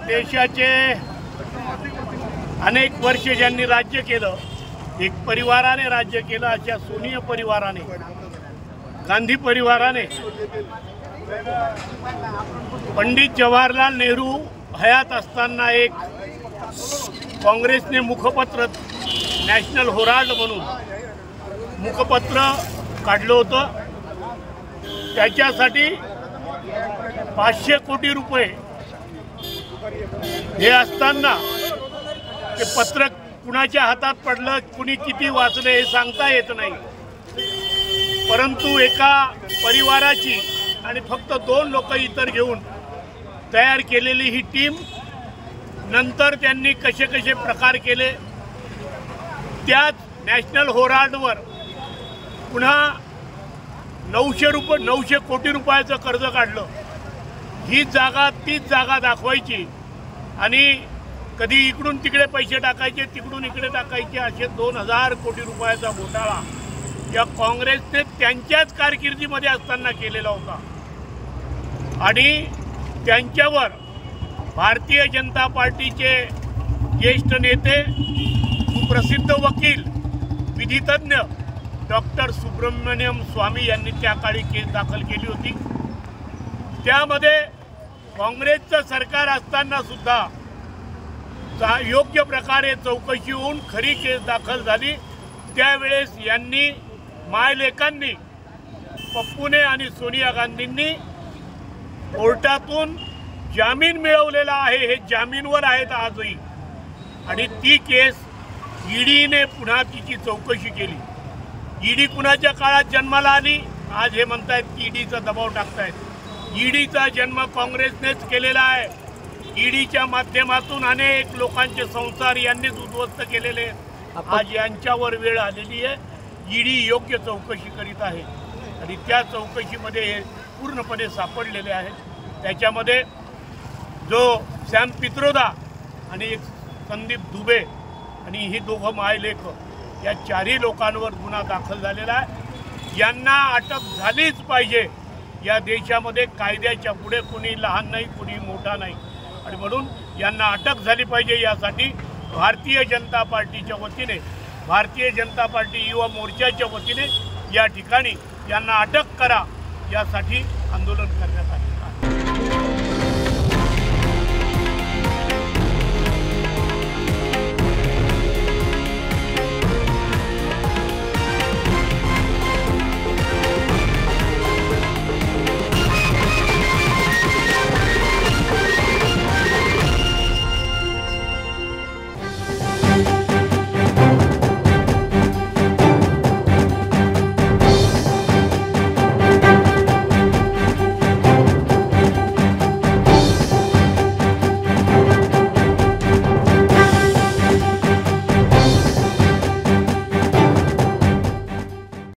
देशाचे अनेक वर्ष ज्यांनी राज्य केलं, एक परिवाराने राज्य केलं, अशा सोनिया परिवाराने, गांधी परिवाराने पंडित जवाहरलाल नेहरू हयात असताना एक काँग्रेसने मुखपत्र, नॅशनल हेराल्ड म्हणून मुखपत्र काढलं होतं। त्याच्यासाठी 500 कोटी रुपये हे असताना ते पत्र कुणाच्या हातात पडलं, कुणी किती वाचले हे सांगता येत नाही। परंतु एका परिवाराची आणि फक्त 2 लोक इतर घेऊन तयार केलेली ही टीम, नंतर त्यांनी कसे कसे प्रकार केले, त्याच नॅशनल हेराल्डवर पुन्हा 900 कोटी रुपयाचं कर्ज काढलं। ही जागा तीच जागा दाखवायची आणि कधी इकडून तिकडे पैसे टाकायचे, तिकडून इकडे टाकायचे, असे 2000 कोटी रुपयाचा घोटाळा या काँग्रेसने त्यांच्याच कारकिर्दीमध्ये असताना केलेला होता। आणि त्यांच्यावर भारतीय जनता पार्टीचे ज्येष्ठ नेते, सुप्रसिद्ध वकील, विधितज्ञ डॉक्टर सुब्रमण्यम स्वामी यांनी त्या काळी केस दाखल केली होती। त्यामध्ये काँग्रेसचं सरकार असताना सुद्धा योग्य प्रकारे चौकशी होऊन खरी केस दाखल झाली। त्यावेळेस यांनी, मायलेकांनी, पप्पूने आणि सोनिया गांधींनी कोर्टातून जामीन मिळवलेला आहे, हे जामीनवर आहेत आजही। आणि ती केस ईडीने पुन्हा तिची चौकशी केली। ईडी कुणाच्या काळात जन्माला आली? आज हे म्हणतायत की ईडीचा दबाव टाकतायत। ईडीचा जन्म काँग्रेसनेच केलेला आहे। ईडीच्या माध्यमातून अनेक लोकांचे संसार यांनीच उद्ध्वस्त केलेले आहेत। आज यांच्यावर वेळ आलेली आहे। ईडी योग्य चौकशी करीत आहे आणि त्या चौकशीमध्ये हे पूर्णपणे सापडलेले आहेत। त्याच्यामध्ये जो सॅम पित्रोदा आणि एक संदीप दुबे आणि ही दोघं मायलेक, या 4ही लोकांवर गुन्हा दाखल झालेला आहे। यांना अटक झालीच पाहिजे। या देशामध्ये कायद्याच्या पुढे कोणी लहान नाही, कोणी मोठा नाही आणि म्हणून यांना अटक झाली पाहिजे। यासाठी भारतीय जनता पार्टीच्या वतीने, भारतीय जनता पार्टी युवा मोर्चाच्या वतीने या ठिकाणी यांना अटक करा यासाठी आंदोलन करण्यात आले।